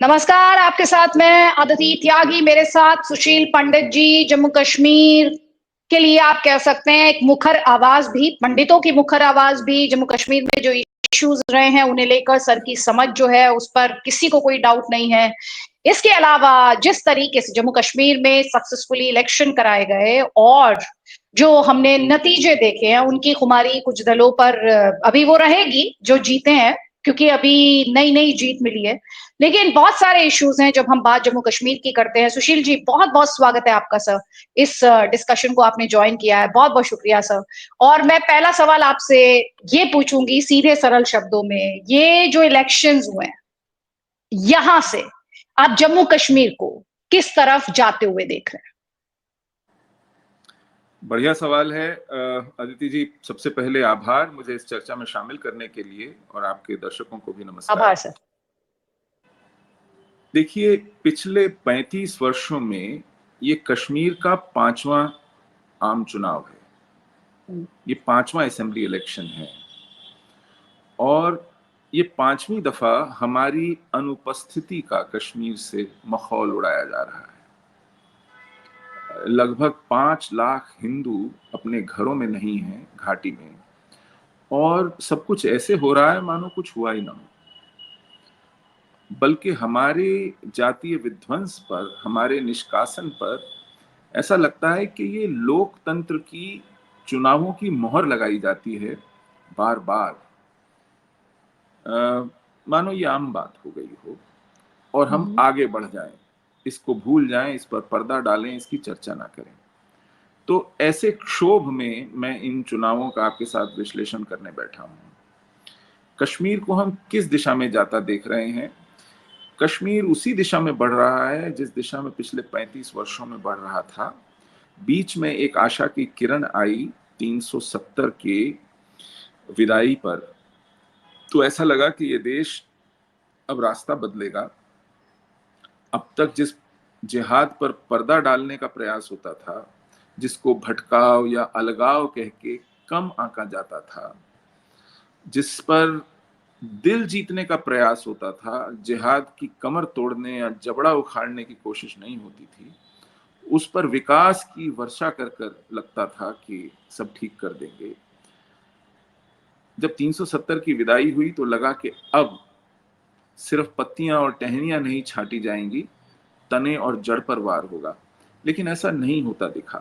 नमस्कार, आपके साथ मैं अदिति त्यागी, मेरे साथ सुशील पंडित जी, जम्मू कश्मीर के लिए आप कह सकते हैं एक मुखर आवाज भी, पंडितों की मुखर आवाज भी, जम्मू कश्मीर में जो इश्यूज रहे हैं उन्हें लेकर सर की समझ जो है उस पर किसी को कोई डाउट नहीं है। इसके अलावा जिस तरीके से जम्मू कश्मीर में सक्सेसफुली इलेक्शन कराए गए और जो हमने नतीजे देखे हैं उनकी खुमारी कुछ दलों पर अभी वो रहेगी जो जीते हैं, क्योंकि अभी नई नई जीत मिली है। लेकिन बहुत सारे इश्यूज हैं जब हम बात जम्मू कश्मीर की करते हैं। सुशील जी, बहुत बहुत स्वागत है आपका सर, इस डिस्कशन को आपने ज्वाइन किया है, बहुत बहुत शुक्रिया सर। और मैं पहला सवाल आपसे ये पूछूंगी सीधे सरल शब्दों में, ये जो इलेक्शंस हुए हैं यहां से आप जम्मू कश्मीर को किस तरफ जाते हुए देख रहे हैं? बढ़िया सवाल है अदिति जी। सबसे पहले आभार मुझे इस चर्चा में शामिल करने के लिए, और आपके दर्शकों को भी नमस्कार। आभार सर। देखिए, पिछले 35 वर्षों में ये कश्मीर का 5वां आम चुनाव है। ये 5वां असेंबली इलेक्शन है और ये 5वीं दफा हमारी अनुपस्थिति का कश्मीर से मखौल उड़ाया जा रहा है। लगभग 5 लाख हिंदू अपने घरों में नहीं हैं, घाटी में, और सब कुछ ऐसे हो रहा है मानो कुछ हुआ ही ना हो। बल्कि हमारे जातीय विध्वंस पर, हमारे निष्कासन पर ऐसा लगता है कि ये लोकतंत्र की, चुनावों की मोहर लगाई जाती है बार बार, मानो ये आम बात हो गई हो और हम आगे बढ़ जाएं, इसको भूल जाएं, इस पर पर्दा डालें, इसकी चर्चा ना करें। तो ऐसे क्षोभ में मैं इन चुनावों का आपके साथ विश्लेषण करने बैठा हूं। कश्मीर को हम किस दिशा में जाता देख रहे हैं? कश्मीर उसी दिशा में बढ़ रहा है जिस दिशा में पिछले 35 वर्षों में बढ़ रहा था। बीच में एक आशा की किरण आई 370 के विदाई पर, तो ऐसा लगा कि ये देश अब रास्ता बदलेगा। अब तक जिस जिहाद पर पर्दा डालने का प्रयास होता था, जिसको भटकाव या अलगाव कह के कम आंका जाता था, जिस पर दिल जीतने का प्रयास होता था, जिहाद की कमर तोड़ने या जबड़ा उखाड़ने की कोशिश नहीं होती थी, उस पर विकास की वर्षा कर कर लगता था कि सब ठीक कर देंगे। जब 370 की विदाई हुई तो लगा कि अब सिर्फ पत्तियां और टहनियां नहीं छाटी जाएंगी, तने और जड़ पर वार होगा। लेकिन ऐसा नहीं होता दिखा।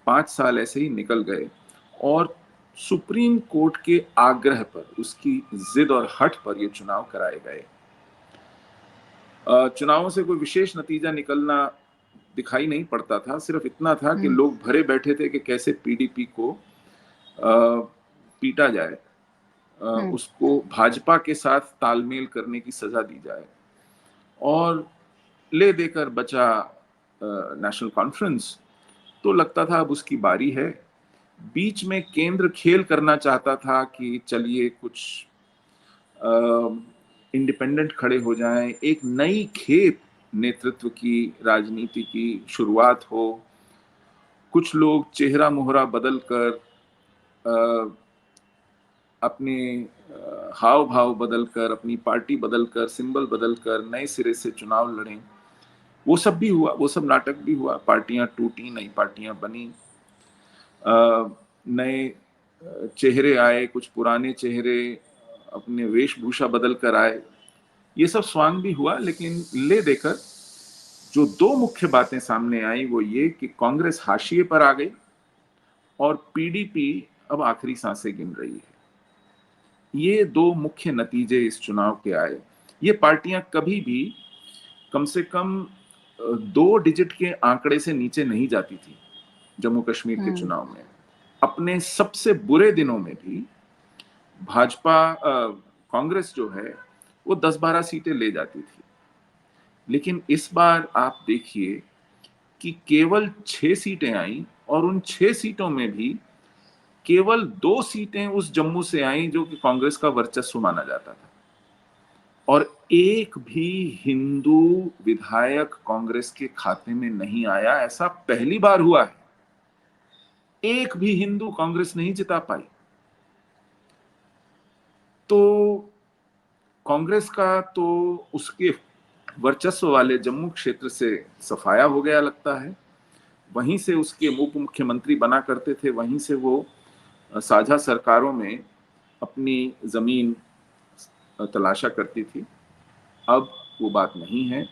5 साल ऐसे ही निकल गए और सुप्रीम कोर्ट के आग्रह पर, उसकी जिद और हठ पर ये चुनाव कराए गए। चुनावों से कोई विशेष नतीजा निकलना दिखाई नहीं पड़ता था। सिर्फ इतना था कि लोग भरे बैठे थे कि कैसे पीडीपी को पीटा जाए, उसको भाजपा के साथ तालमेल करने की सजा दी जाए। और ले देकर बचा नेशनल कॉन्फ्रेंस, तो लगता था अब उसकी बारी है। बीच में केंद्र खेल करना चाहता था कि चलिए कुछ इंडिपेंडेंट खड़े हो जाएं, एक नई खेप नेतृत्व की, राजनीति की शुरुआत हो। कुछ लोग चेहरा मोहरा बदल कर, अपने हाव भाव बदल कर, अपनी पार्टी बदल कर, सिंबल बदल कर नए सिरे से चुनाव लड़ें। वो सब भी हुआ, वो सब नाटक भी हुआ। पार्टियां टूटी, नई पार्टियां बनी, नए चेहरे आए, कुछ पुराने चेहरे अपने वेशभूषा बदल कर आए। ये सब स्वांग भी हुआ। लेकिन ले देकर जो 2 मुख्य बातें सामने आई वो ये कि कांग्रेस हाशिए पर आ गई और पीडीपी अब आखिरी सांसें गिन रही है। ये 2 मुख्य नतीजे इस चुनाव के आए। ये पार्टियां कभी भी कम से कम 2 डिजिट के आंकड़े से नीचे नहीं जाती थी जम्मू कश्मीर के चुनाव में। अपने सबसे बुरे दिनों में भी भाजपा, कांग्रेस जो है वो 10-12 सीटें ले जाती थी। लेकिन इस बार आप देखिए कि केवल 6 सीटें आई, और उन 6 सीटों में भी केवल 2 सीटें उस जम्मू से आई जो कि कांग्रेस का वर्चस्व माना जाता था। और एक भी हिंदू विधायक कांग्रेस के खाते में नहीं आया। ऐसा पहली बार हुआ है। एक भी हिंदू कांग्रेस नहीं जिता पाई। तो कांग्रेस का तो उसके वर्चस्व वाले जम्मू क्षेत्र से सफाया हो गया लगता है। वहीं से उसके उप मुख्यमंत्री बना करते थे, वहीं से वो साझा सरकारों में अपनी जमीन तलाशा करती थी। अब वो बात नहीं है,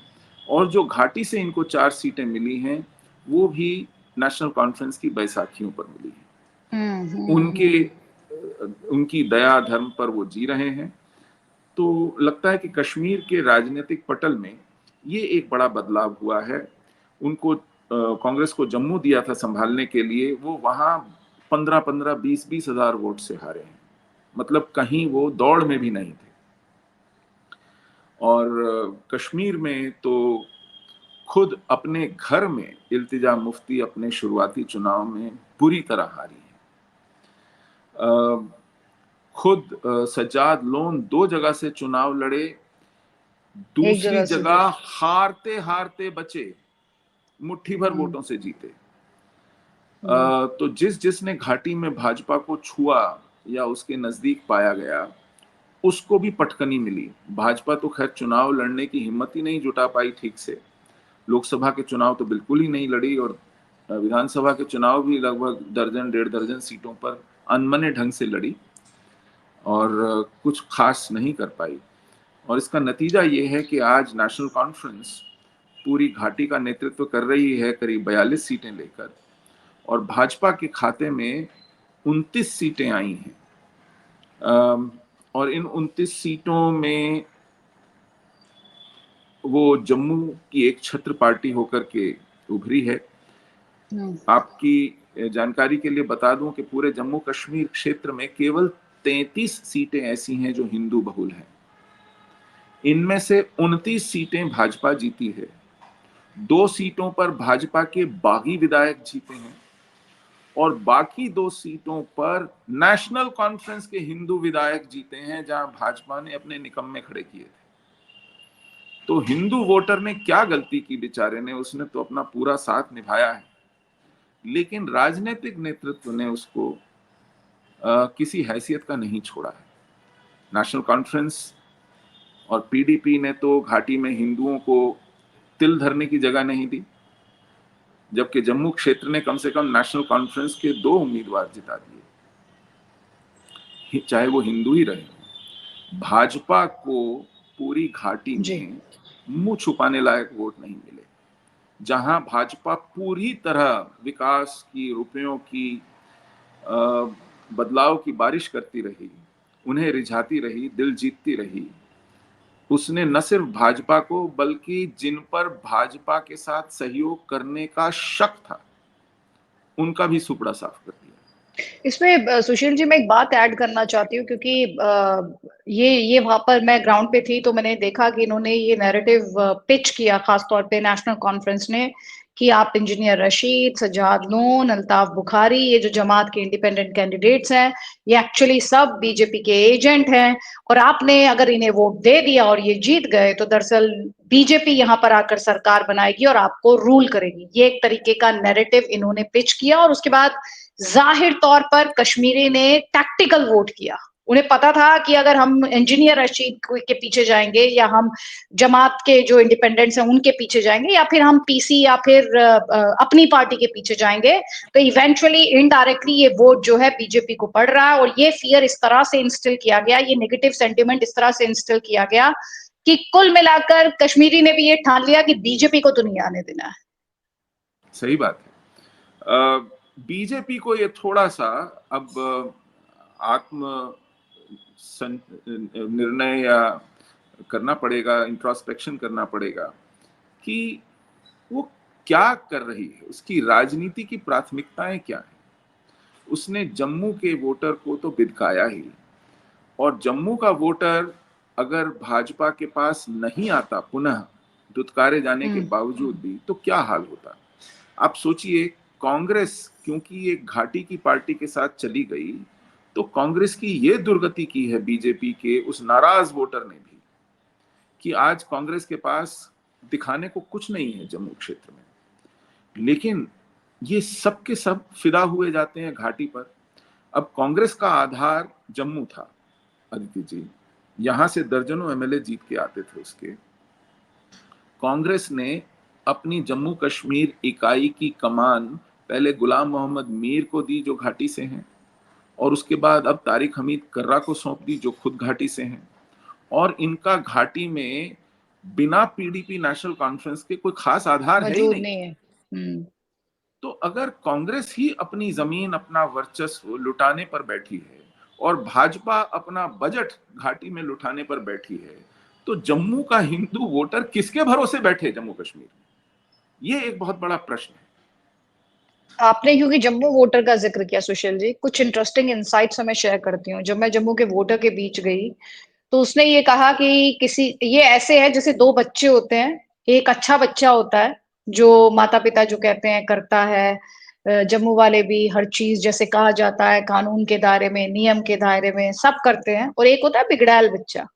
और जो घाटी से इनको 4 सीटें मिली हैं वो भी नेशनल कॉन्फ्रेंस की बैसाखियों पर मिली है। उनकी दया धर्म पर वो जी रहे हैं। तो लगता है कि कश्मीर के राजनीतिक पटल में ये एक बड़ा बदलाव हुआ है। उनको कांग्रेस को जम्मू दिया था संभालने के लिए, वो वहां 15-15, 20-20 हजार वोट से हारे हैं। मतलब कहीं वो दौड़ में भी नहीं थे। और कश्मीर में तो खुद अपने घर में इल्तिजा मुफ्ती अपने शुरुआती चुनाव में बुरी तरह हारी है। खुद सज्जाद लोन 2 जगह से चुनाव लड़े, दूसरी जगह हारते हारते बचे, मुट्ठी भर वोटों से जीते। तो जिसने घाटी में भाजपा को छुआ या उसके नजदीक पाया गया, उसको भी पटकनी मिली। भाजपा तो खैर चुनाव लड़ने की हिम्मत ही नहीं जुटा पाई ठीक से। लोकसभा के चुनाव तो बिल्कुल ही नहीं लड़ी, और विधानसभा के चुनाव भी लगभग दर्जन 1.5 दर्जन सीटों पर अनमने ढंग से लड़ी और कुछ खास नहीं कर पाई। और इसका नतीजा ये है कि आज नेशनल कॉन्फ्रेंस पूरी घाटी का नेतृत्व कर रही है करीब 42 सीटें लेकर, और भाजपा के खाते में 29 सीटें आई हैं। और इन 29 सीटों में वो जम्मू की एक छत्र पार्टी होकर के उभरी है। आपकी जानकारी के लिए बता दूं कि पूरे जम्मू कश्मीर क्षेत्र में केवल 33 सीटें ऐसी हैं जो हिंदू बहुल हैं। इनमें से 29 सीटें भाजपा जीती है। 2 सीटों पर भाजपा के बागी विधायक जीते हैं, और बाकी 2 सीटों पर नेशनल कॉन्फ्रेंस के हिंदू विधायक जीते हैं, जहां भाजपा ने अपने निकम्मे खड़े किए थे। तो हिंदू वोटर ने क्या गलती की बेचारे ने, उसने तो अपना पूरा साथ निभाया है, लेकिन राजनीतिक नेतृत्व ने उसको किसी हैसियत का नहीं छोड़ा है। नेशनल कॉन्फ्रेंस और पीडीपी ने तो घाटी में हिंदुओं को तिल धरने की जगह नहीं दी, जबकि जम्मू क्षेत्र ने कम से कम नेशनल कॉन्फ्रेंस के 2 उम्मीदवार जिता दिए, चाहे वो हिंदू ही रहे। भाजपा को पूरी घाटी में मुंह छुपाने लायक वोट नहीं मिले। जहां भाजपा पूरी तरह विकास की, रुपयों की, बदलाव की बारिश करती रही, उन्हें रिझाती रही, दिल जीतती रही, उसने न सिर्फ भाजपा को बल्कि जिन पर भाजपा के साथ सहयोग करने का शक था, उनका भी सुपड़ा साफ कर दिया। इसमें सुशील जी मैं एक बात ऐड करना चाहती हूँ, क्योंकि ये वहां पर मैं ग्राउंड पे थी तो मैंने देखा कि इन्होंने ये नैरेटिव पिच किया, खासतौर पे नेशनल कॉन्फ्रेंस ने, कि आप इंजीनियर रशीद, सज्जाद लोन, अल्ताफ बुखारी, ये जो जमात के इंडिपेंडेंट कैंडिडेट्स हैं, ये एक्चुअली सब बीजेपी के एजेंट हैं, और आपने अगर इन्हें वोट दे दिया और ये जीत गए तो दरअसल बीजेपी यहाँ पर आकर सरकार बनाएगी और आपको रूल करेगी। ये एक तरीके का नैरेटिव इन्होंने पिच किया, और उसके बाद जाहिर तौर पर कश्मीरी ने टैक्टिकल वोट किया। उन्हें पता था कि अगर हम इंजीनियर रशीद के पीछे जाएंगे, या हम जमात के जो इंडिपेंडेंट्स हैं उनके पीछे जाएंगे, या फिर हम पीसी या फिर अपनी पार्टी के पीछे जाएंगे, तो इवेंचुअली इनडायरेक्टली ये वोट जो है बीजेपी को पड़ रहा है। और ये फियर इस तरह से इंस्टिल किया गया, ये नेगेटिव सेंटिमेंट इस तरह से इंस्टिल किया गया कि कुल मिलाकर कश्मीरी ने भी ये ठान लिया कि बीजेपी को तो नहीं आने देना है। सही बात है। बीजेपी को ये थोड़ा सा अब आत्म निर्णय या करना पड़ेगा, इंट्रोस्पेक्शन करना पड़ेगा कि वो क्या कर रही है, उसकी राजनीति की प्राथमिकताएं क्या है। उसने जम्मू के वोटर को तो बिदकाया ही, और जम्मू का वोटर अगर भाजपा के पास नहीं आता पुनः दुत्कारे जाने के बावजूद भी, तो क्या हाल होता। आप सोचिए, कांग्रेस क्योंकि एक घाटी की पार्टी के साथ चली गई, तो कांग्रेस की ये दुर्गति की है बीजेपी के उस नाराज वोटर ने भी, कि आज कांग्रेस के पास दिखाने को कुछ नहीं है जम्मू क्षेत्र में। लेकिन ये सब के सब फिदा हुए जाते हैं घाटी पर। अब कांग्रेस का आधार जम्मू था, अदिति जी, यहां से दर्जनों एमएलए जीत के आते थे उसके, कांग्रेस ने अपनी जम्मू कश्मीर इकाई की कमान पहले गुलाम मोहम्मद मीर को दी जो घाटी से हैं, और उसके बाद अब तारिक हमीद कर्रा को सौंप दी जो खुद घाटी से हैं, और इनका घाटी में बिना पीडीपी नेशनल कॉन्फ्रेंस के कोई खास आधार है ही मौजूद नहीं। नहीं है। तो अगर कांग्रेस ही अपनी जमीन, अपना वर्चस्व लुटाने पर बैठी है और भाजपा अपना बजट घाटी में लुटाने पर बैठी है, तो जम्मू का हिंदू वोटर किसके भरोसे बैठे जम्मू कश्मीर में? ये एक बहुत बड़ा प्रश्न है। आपने क्योंकि जम्मू वोटर का जिक्र किया सुशील जी, कुछ इंटरेस्टिंग इंसाइट्स मैं शेयर करती हूँ। जब मैं जम्मू के वोटर के बीच गई तो उसने ये कहा कि किसी ये ऐसे है जैसे दो बच्चे होते हैं, एक अच्छा बच्चा होता है जो माता पिता जो कहते हैं करता है। जम्मू वाले भी हर चीज जैसे कहा जाता है कानून के दायरे में, नियम के दायरे में सब करते हैं। और एक होता है बिगड़ैल बच्चा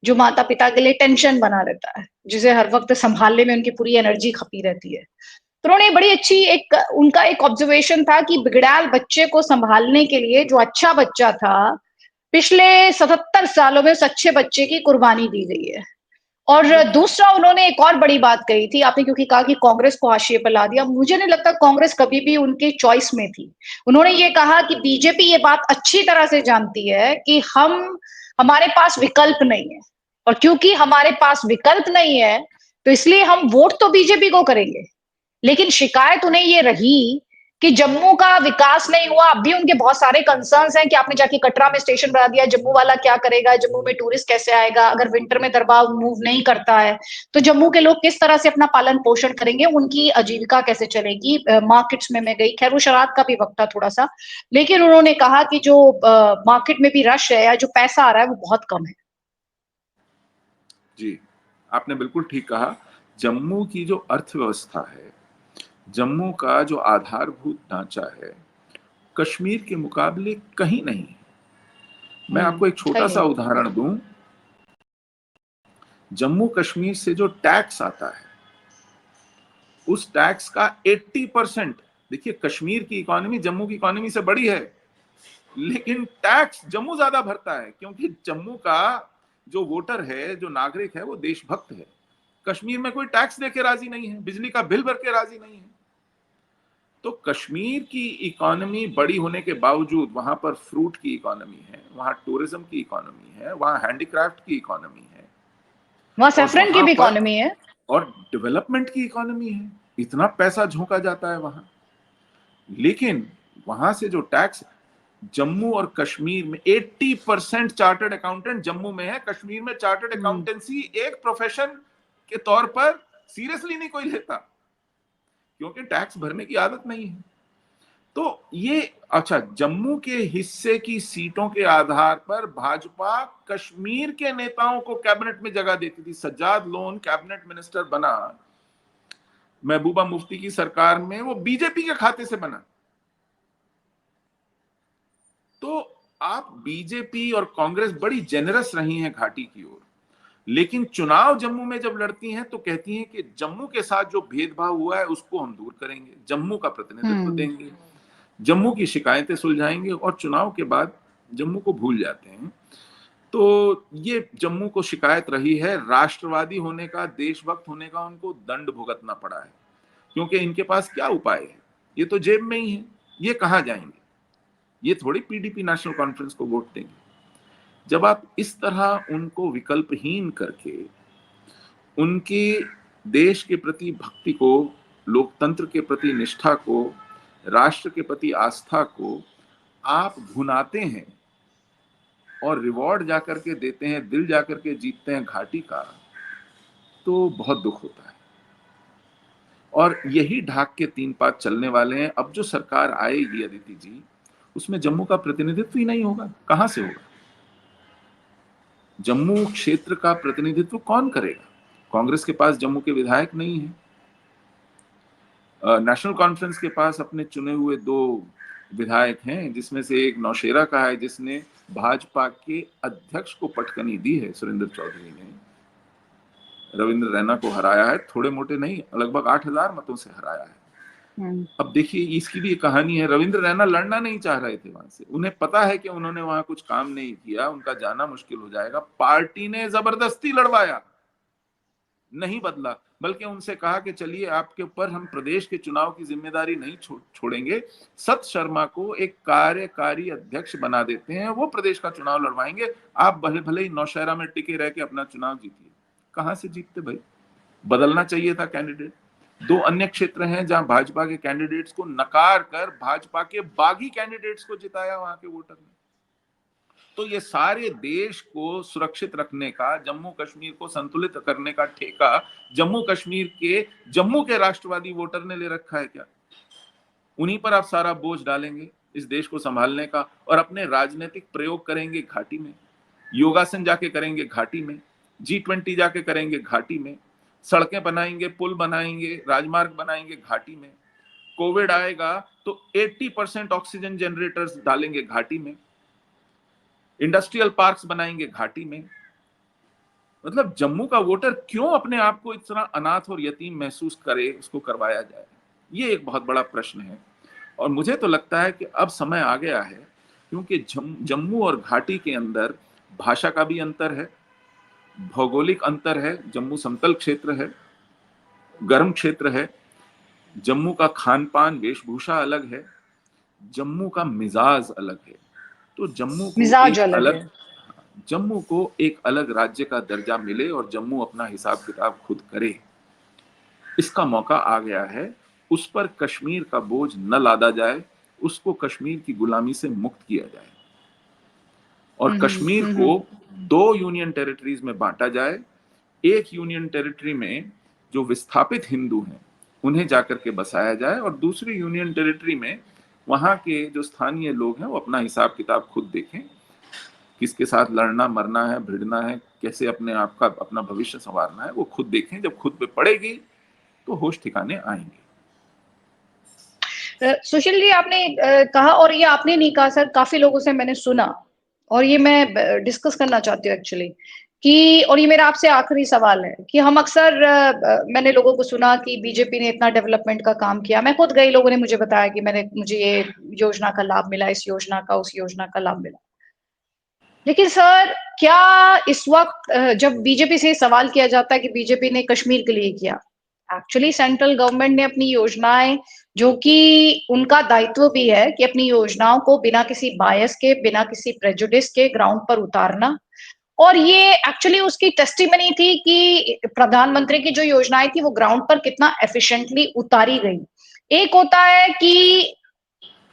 जो माता पिता के लिए टेंशन बना रहता है, जिसे हर वक्त संभालने में उनकी पूरी एनर्जी खपी रहती है। तो उन्होंने बड़ी अच्छी एक उनका एक ऑब्जर्वेशन था कि बिगड़ैल बच्चे को संभालने के लिए जो अच्छा बच्चा था, पिछले 77 सालों में उस अच्छे बच्चे की कुर्बानी दी गई है। और दूसरा उन्होंने एक और बड़ी बात कही थी, आपने क्योंकि कहा कि कांग्रेस को हाशिए पर ला दिया, मुझे नहीं लगता कांग्रेस कभी भी उनके चॉइस में थी। उन्होंने ये कहा कि बीजेपी ये बात अच्छी तरह से जानती है कि हमारे पास विकल्प नहीं है, और क्योंकि हमारे पास विकल्प नहीं है तो इसलिए हम वोट तो बीजेपी को करेंगे। लेकिन शिकायत उन्हें ये रही कि जम्मू का विकास नहीं हुआ। अब भी उनके बहुत सारे कंसर्न्स हैं कि आपने जाके कटरा में स्टेशन बना दिया, जम्मू वाला क्या करेगा, जम्मू में टूरिस्ट कैसे आएगा, अगर विंटर में दरबार मूव नहीं करता है तो जम्मू के लोग किस तरह से अपना पालन पोषण करेंगे, उनकी आजीविका कैसे चलेगी। मार्केट्स में मैं गई, खैर वो शराब का भी वक्त था थोड़ा सा, लेकिन उन्होंने कहा कि जो मार्केट में भी रश है या जो पैसा आ रहा है वो बहुत कम है। जी, आपने बिल्कुल ठीक कहा। जम्मू की जो अर्थव्यवस्था है, जम्मू का जो आधारभूत ढांचा है, कश्मीर के मुकाबले कहीं नहीं है। मैं आपको एक छोटा सही सा है। उदाहरण दूं। जम्मू कश्मीर से जो टैक्स आता है, उस टैक्स का 80%, देखिए कश्मीर की इकोनॉमी जम्मू की इकोनॉमी से बड़ी है, लेकिन टैक्स जम्मू ज्यादा भरता है, क्योंकि जम्मू का जो वोटर है, जो नागरिक है, वो देशभक्त है। कश्मीर में कोई टैक्स देके राजी नहीं है, बिजली का बिल भर के राजी नहीं है। तो कश्मीर की इकोनॉमी बड़ी होने के बावजूद वहां पर फ्रूट की इकोनॉमी है, वहां टूरिज्म की इकोनॉमी है, वहां हैंडीक्राफ्ट की इकोनॉमी है, वहां और सैफरन की वहां भी पर इकोनॉमी है। और डेवलपमेंट की इकोनॉमी है। इतना पैसा झोंका जाता है वहां, लेकिन वहां से जो टैक्स, जम्मू और कश्मीर में 80% चार्टर्ड अकाउंटेंट जम्मू में है। कश्मीर में चार्टर्ड अकाउंटेंसी एक प्रोफेशन के तौर पर सीरियसली नहीं कोई लेता, क्योंकि टैक्स भरने की आदत नहीं है। तो ये अच्छा, जम्मू के हिस्से की सीटों के आधार पर भाजपा कश्मीर के नेताओं को कैबिनेट में जगह देती थी। सज्जाद लोन कैबिनेट मिनिस्टर बना महबूबा मुफ्ती की सरकार में, वो बीजेपी के खाते से बना। तो आप बीजेपी और कांग्रेस बड़ी जेनरस रही हैं घाटी की ओर, लेकिन चुनाव जम्मू में जब लड़ती हैं तो कहती हैं कि जम्मू के साथ जो भेदभाव हुआ है उसको हम दूर करेंगे, जम्मू का प्रतिनिधित्व देंगे, जम्मू की शिकायतें सुलझाएंगे, और चुनाव के बाद जम्मू को भूल जाते हैं। तो ये जम्मू को शिकायत रही है, राष्ट्रवादी होने का, देशभक्त होने का उनको दंड भुगतना पड़ा है, क्योंकि इनके पास क्या उपाय है, ये तो जेब में ही है, ये कहां जाएंगे, ये थोड़ी पीडीपी नेशनल कॉन्फ्रेंस को वोट देंगे। जब आप इस तरह उनको विकल्पहीन करके उनके देश के प्रति भक्ति को, लोकतंत्र के प्रति निष्ठा को, राष्ट्र के प्रति आस्था को आप भुनाते हैं और रिवॉर्ड जाकर के देते हैं, दिल जाकर के जीतते हैं घाटी का, तो बहुत दुख होता है। और यही ढाक के तीन पात चलने वाले हैं। अब जो सरकार आएगी अदिति जी, उसमें जम्मू का प्रतिनिधित्व ही नहीं होगा, कहां से होगा? जम्मू क्षेत्र का प्रतिनिधित्व कौन करेगा? कांग्रेस के पास जम्मू के विधायक नहीं है, नेशनल कॉन्फ्रेंस के पास अपने चुने हुए 2 विधायक हैं, जिसमें से एक नौशेरा का है, जिसने भाजपा के अध्यक्ष को पटकनी दी है। सुरेंद्र चौधरी ने रविंद्र रैना को हराया है, थोड़े मोटे नहीं, लगभग 8,000 मतों से हराया है। अब देखिए, इसकी भी एक कहानी है। रविंद्र रैना लड़ना नहीं चाह रहे थे वहां से, उन्हें पता है कि उन्होंने वहां कुछ काम नहीं किया, उनका जाना मुश्किल हो जाएगा, पार्टी ने जबरदस्ती लड़वाया। नहीं बदला, बल्कि उनसे कहा कि चलिए आपके ऊपर हम प्रदेश के चुनाव की जिम्मेदारी नहीं छोड़ेंगे, सत शर्मा को एक कार्यकारी अध्यक्ष बना देते हैं, वो प्रदेश का चुनाव लड़वाएंगे, आप भले भले ही नौशहरा में टिके रह के अपना चुनाव जीतिए। कहां से जीतते भाई? बदलना चाहिए था कैंडिडेट। दो अन्य क्षेत्र हैं जहां भाजपा के कैंडिडेट्स को नकार कर भाजपा के बागी कैंडिडेट्स को जिताया वहां के वोटर ने। तो ये सारे देश को सुरक्षित रखने का, जम्मू कश्मीर को संतुलित करने का ठेका जम्मू के राष्ट्रवादी वोटर ने ले रखा है क्या? उन्हीं पर आप सारा बोझ डालेंगे इस देश को संभालने का, और अपने राजनीतिक प्रयोग करेंगे घाटी में, योगासन जाके करेंगे घाटी में, G20 जाके करेंगे घाटी में, सड़कें बनाएंगे, पुल बनाएंगे, राजमार्ग बनाएंगे घाटी में। कोविड आएगा तो 80% ऑक्सीजन जनरेटर्स डालेंगे घाटी में, इंडस्ट्रियल पार्क्स बनाएंगे घाटी में। मतलब जम्मू का वोटर क्यों अपने आप को इतना अनाथ और यतीम महसूस करे, उसको करवाया जाए, ये एक बहुत बड़ा प्रश्न है। और मुझे तो लगता है कि अब समय आ गया है, क्योंकि जम्मू और घाटी के अंदर भाषा का भी अंतर है, भौगोलिक अंतर है, जम्मू समतल क्षेत्र है, गर्म क्षेत्र है, जम्मू का खान पान वेशभूषा अलग है, जम्मू का मिजाज अलग है। तो मिजाज अलग है। जम्मू को एक अलग राज्य का दर्जा मिले और जम्मू अपना हिसाब किताब खुद करे, इसका मौका आ गया है। उस पर कश्मीर का बोझ न लादा जाए, उसको कश्मीर की गुलामी से मुक्त किया जाए, और कश्मीर को 2 यूनियन टेरिटरीज में बांटा जाए। एक यूनियन टेरिटरी में जो विस्थापित हिंदू हैं उन्हें जाकर के बसाया जाए, और दूसरी यूनियन टेरिटरी में वहां के जो स्थानीय लोग हैं वो अपना हिसाब किताब खुद देखें, किसके साथ लड़ना मरना है, भिड़ना है, कैसे अपने आप का अपना भविष्य संवारना है, वो खुद देखें। जब खुद पे पड़ेगी तो होश ठिकाने आएंगे। सुशील जी, आपने कहा, और ये आपने नहीं कहा सर, काफी लोगों से मैंने सुना, और ये मैं डिस्कस करना चाहती हूँ एक्चुअली, कि और ये मेरा आपसे आखिरी सवाल है कि हम अक्सर मैंने लोगों को सुना कि बीजेपी ने इतना डेवलपमेंट का काम किया। मैं खुद, कई लोगों ने मुझे बताया कि मुझे ये योजना का लाभ मिला, इस योजना का, उस योजना का लाभ मिला। लेकिन सर, क्या इस वक्त जब बीजेपी से सवाल किया जाता है कि बीजेपी ने कश्मीर के लिए किया, एक्चुअली सेंट्रल गवर्नमेंट ने अपनी योजनाएं, जो कि उनका दायित्व भी है कि अपनी योजनाओं को बिना किसी बायस के, बिना किसी प्रेजुडिस के ग्राउंड पर उतारना, और ये एक्चुअली उसकी टेस्टिमनी थी कि प्रधानमंत्री की जो योजनाएं थी वो ग्राउंड पर कितना एफिशिएंटली उतारी गई। एक होता है कि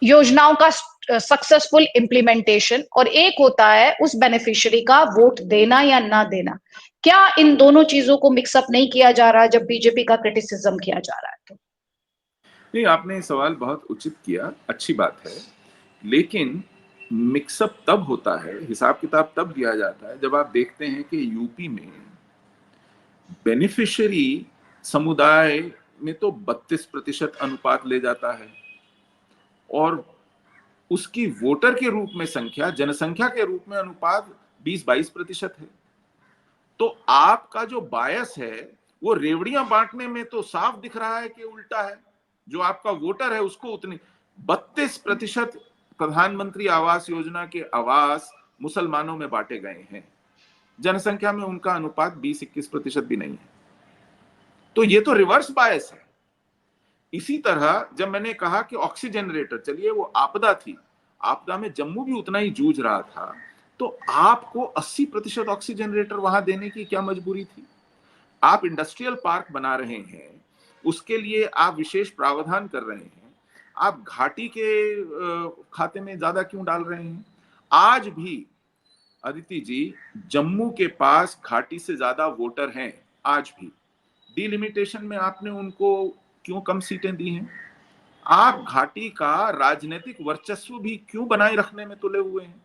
योजनाओं का सक्सेसफुल इम्प्लीमेंटेशन, और एक होता है उस बेनिफिशियरी का वोट देना या ना देना। क्या इन दोनों चीजों को मिक्सअप नहीं किया जा रहा जब बीजेपी का क्रिटिसिज्म किया जा रहा है? तो नहीं, आपने सवाल बहुत उचित किया, अच्छी बात है, लेकिन मिक्सअप तब होता है, हिसाब किताब तब दिया जाता है जब आप देखते हैं कि यूपी में बेनिफिशियरी समुदाय में तो 32% अनुपात ले जाता है, और उसकी वोटर के रूप में संख्या, जनसंख्या के रूप में अनुपात 20-22% है। तो आपका जो बायस है वो रेवड़ियां बांटने में तो साफ दिख रहा है कि उल्टा है। जो आपका वोटर है उसको उतनी 32% प्रधानमंत्री आवास योजना के आवास मुसलमानों में बांटे गए हैं, जनसंख्या में उनका अनुपात 20-21% भी नहीं है। तो ये तो रिवर्स बायस है। इसी तरह जब मैंने कहा कि ऑक्सीजन जनरेटर, चलिए वो आपदा थी, आपदा में जम्मू भी उतना ही जूझ रहा था, तो आपको 80% ऑक्सीजन जनरेटर वहां देने की क्या मजबूरी थी? आप इंडस्ट्रियल पार्क बना रहे हैं, उसके लिए आप विशेष प्रावधान कर रहे हैं, आप घाटी के खाते में ज्यादा क्यों डाल रहे हैं? आज भी अदिति जी, जम्मू के पास घाटी से ज्यादा वोटर हैं आज भी। डिलिमिटेशन में आपने उनको क्यों कम सीटें दी हैं? आप घाटी का राजनीतिक वर्चस्व भी क्यों बनाए रखने में तुले हुए हैं?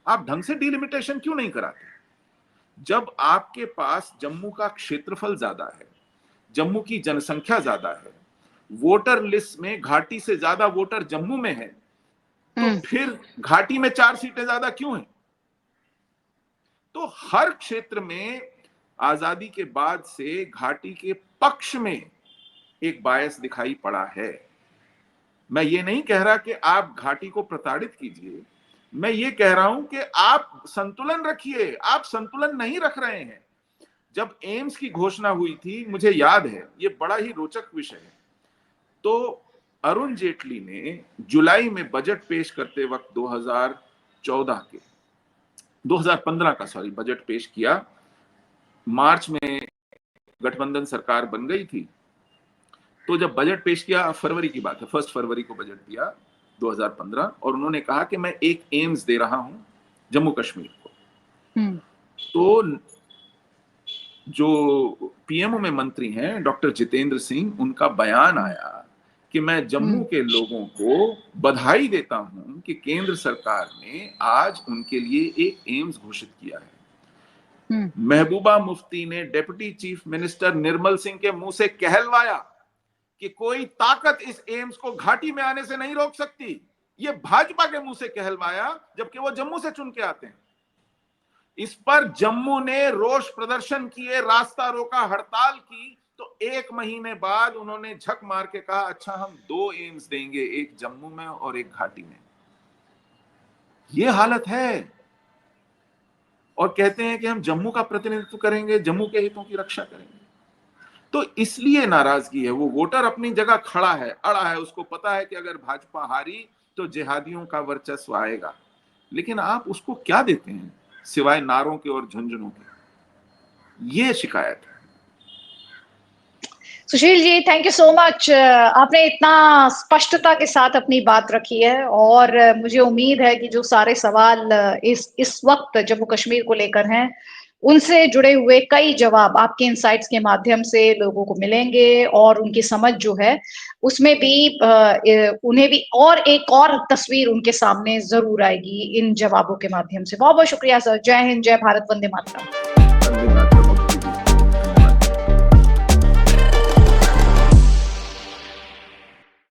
आप ढंग से डिलिमिटेशन क्यों नहीं कराते? जब आपके पास जम्मू का क्षेत्रफल ज्यादा है, जम्मू की जनसंख्या ज्यादा है, वोटर लिस्ट में घाटी से ज्यादा वोटर जम्मू में है, तो फिर घाटी में 4 सीटें ज्यादा क्यों हैं? तो हर क्षेत्र में आजादी के बाद से घाटी के पक्ष में एक बायस दिखाई पड़ा है। मैं ये नहीं कह रहा कि आप घाटी को प्रताड़ित कीजिए, मैं ये कह रहा हूं कि आप संतुलन रखिए। आप संतुलन नहीं रख रहे हैं। जब एम्स की घोषणा हुई थी, मुझे याद है, ये बड़ा ही रोचक विषय है, तो अरुण जेटली ने जुलाई में बजट पेश करते वक्त 2015 का बजट पेश किया। मार्च में गठबंधन सरकार बन गई थी, तो जब बजट पेश किया, फरवरी की बात है, 1 फरवरी को बजट दिया 2015, और उन्होंने कहा कि मैं एक एम्स दे रहा हूं जम्मू कश्मीर को। तो जो पीएमओ में मंत्री हैं डॉक्टर जितेंद्र सिंह, उनका बयान आया कि मैं जम्मू के लोगों को बधाई देता हूं कि केंद्र सरकार ने आज उनके लिए एक एम्स घोषित किया है। महबूबा मुफ्ती ने deputy chief minister Nirmal Singh के मुंह से कहलवाया कि कोई ताकत इस एम्स को घाटी में आने से नहीं रोक सकती। ये भाजपा के मुंह से कहलवाया, जबकि वो जम्मू से चुन के आते हैं। इस पर जम्मू ने रोष प्रदर्शन किए, रास्ता रोका, हड़ताल की, तो 1 महीने बाद उन्होंने झक मार के कहा, अच्छा हम 2 एम्स देंगे, एक जम्मू में और एक घाटी में। ये हालत है। और कहते हैं कि हम जम्मू का प्रतिनिधित्व करेंगे, जम्मू के हितों की रक्षा करेंगे। तो इसलिए नाराजगी है। वो वोटर अपनी जगह खड़ा है, अड़ा है, उसको पता है कि अगर भाजपा हारी तो जिहादियों का वर्चस्व आएगा, लेकिन आप उसको क्या देते हैं सिवाय नारों के और झुंझुनों के? ये शिकायत है। Sushil ji, thank you so much. आपने इतना स्पष्टता के साथ अपनी बात रखी है, और मुझे उम्मीद है कि जो सारे सवाल इस वक्त जम्मू कश्मीर को लेकर हैं, उनसे जुड़े हुए कई जवाब आपके इनसाइट्स के माध्यम से लोगों को मिलेंगे, और उनकी समझ जो है उसमें भी उन्हें भी और एक और तस्वीर उनके सामने जरूर आएगी इन जवाबों के माध्यम से। बहुत बहुत शुक्रिया सर। जय हिंद, जय भारत, वंदे मातरम।